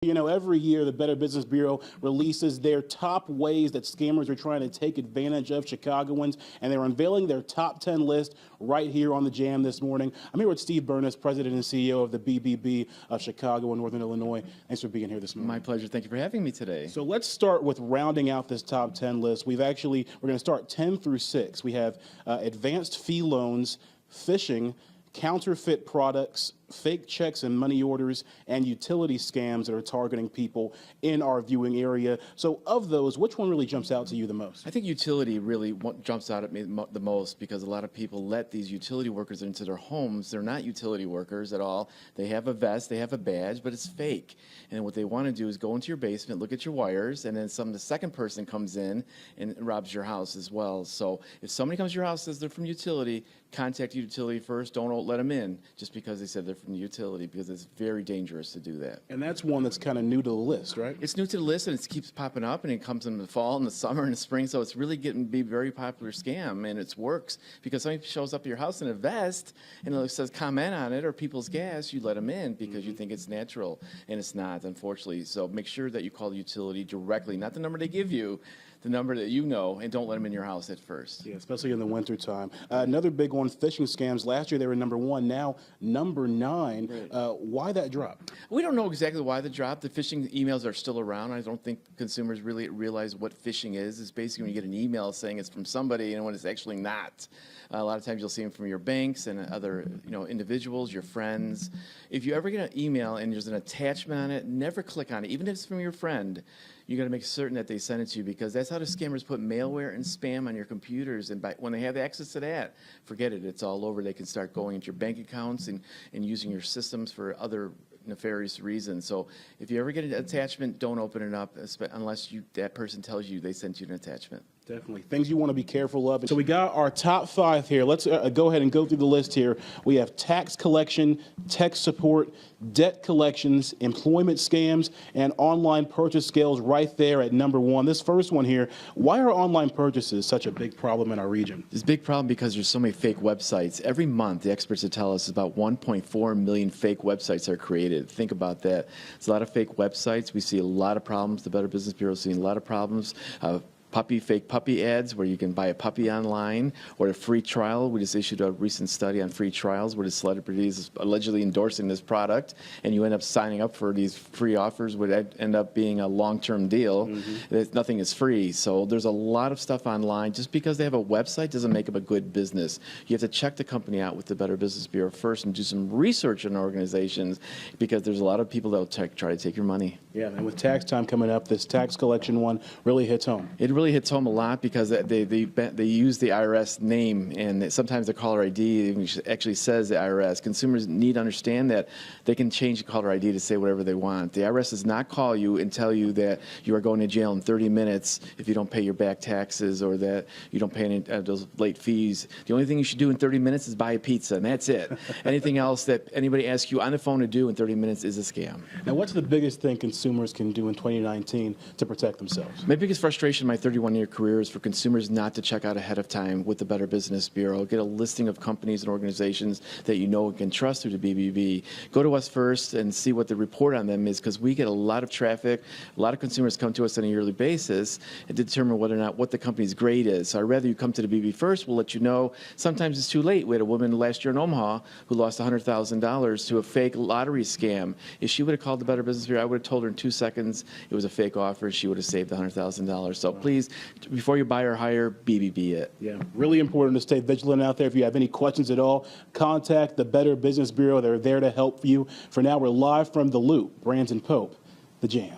You know, every year the Better Business Bureau releases their top ways that scammers are trying to take advantage of Chicagoans, and they're unveiling their top 10 list right here on the Jam this morning. I'm here with Steve Burness, President and CEO of the BBB of Chicago and Northern Illinois. Thanks for being here this morning. My pleasure. Thank you for having me today. So let's start with rounding out this top 10 list. We're going to start 10 through 6. We have advanced fee loans, phishing, counterfeit products, fake checks and money orders, and utility scams that are targeting people in our viewing area. So of those, which one really jumps out to you the most? I think utility really jumps out at me the most, because a lot of people let these utility workers into their homes. They're not utility workers at all. They have a vest, they have a badge, but it's fake. And what they want to do is go into your basement, look at your wires, and then the second person comes in and robs your house as well. So if somebody comes to your house and says they're from utility, contact utility first. Don't let them in just because they said they're from the utility, because it's very dangerous to do that. And that's one that's kind of new to the list, right? It's new to the list, and it keeps popping up, and it comes in the fall and the summer and the spring, so it's really getting to be a very popular scam, and it works because somebody shows up at your house in a vest and it says comment on it or people's gas, you let them in because you think it's natural, and it's not, unfortunately. So make sure that you call the utility directly, not the number they give you, the number that you know, and don't let them in your house at first. Yeah, especially in the winter time. Another big one, phishing scams. Last year they were number 1, now number 9. Right. Why that drop? We don't know exactly why the drop. The phishing emails are still around. I don't think consumers really realize what phishing is. It's basically when you get an email saying it's from somebody and when it's actually not. A lot of times you'll see them from your banks and other individuals, your friends. If you ever get an email and there's an attachment on it, never click on it, even if it's from your friend. You got to make certain that they send it to you, because that's how the scammers put malware and spam on your computers. And when they have access to that, forget it. It's all over. They can start going into your bank accounts and using your systems for other nefarious reasons. So if you ever get an attachment, don't open it up unless that person tells you they sent you an attachment. Definitely. Things you want to be careful of. So we got our top 5 here. Let's go ahead and go through the list here. We have tax collection, tech support, debt collections, employment scams, and online purchase scales right there at number 1. This first one here, why are online purchases such a big problem in our region? It's a big problem because there's so many fake websites. Every month, the experts would tell us about 1.4 million fake websites are created. Think about that. It's a lot of fake websites. We see a lot of problems. The Better Business Bureau is seeing a lot of problems. Fake puppy ads where you can buy a puppy online, or a free trial. We just issued a recent study on free trials where the celebrities is allegedly endorsing this product, and you end up signing up for these free offers would end up being a long-term deal. Nothing is free. So there's a lot of stuff online. Just because they have a website doesn't make them a good business. You have to check the company out with the Better Business Bureau first and do some research on organizations, because there's a lot of people that will try to take your money. Yeah, and with tax time coming up, this tax collection one really hits home. It really hits home a lot because they use the IRS name, and sometimes the caller ID actually says the IRS. Consumers need to understand that they can change the caller ID to say whatever they want. The IRS does not call you and tell you that you are going to jail in 30 minutes if you don't pay your back taxes or that you don't pay any of those late fees. The only thing you should do in 30 minutes is buy a pizza, and that's it. Anything else that anybody asks you on the phone to do in 30 minutes is a scam. Now, what's the biggest thing consumers can do in 2019 to protect themselves? My biggest frustration in my 31-year career is for consumers not to check out ahead of time with the Better Business Bureau. Get a listing of companies and organizations that you know and can trust through the BBB. Go to us first and see what the report on them is, because we get a lot of traffic. A lot of consumers come to us on a yearly basis and determine whether or not what the company's grade is. So I'd rather you come to the BBB first. We'll let you know. Sometimes it's too late. We had a woman last year in Omaha who lost $100,000 to a fake lottery scam. If she would have called the Better Business Bureau, I would have told her in 2 seconds it was a fake offer. She would have saved $100,000. So please, before you buy or hire, BBB it. Yeah, really important to stay vigilant out there. If you have any questions at all, contact the Better Business Bureau. They're there to help you. For now, we're live from The Loop. Brandon Pope, The Jam.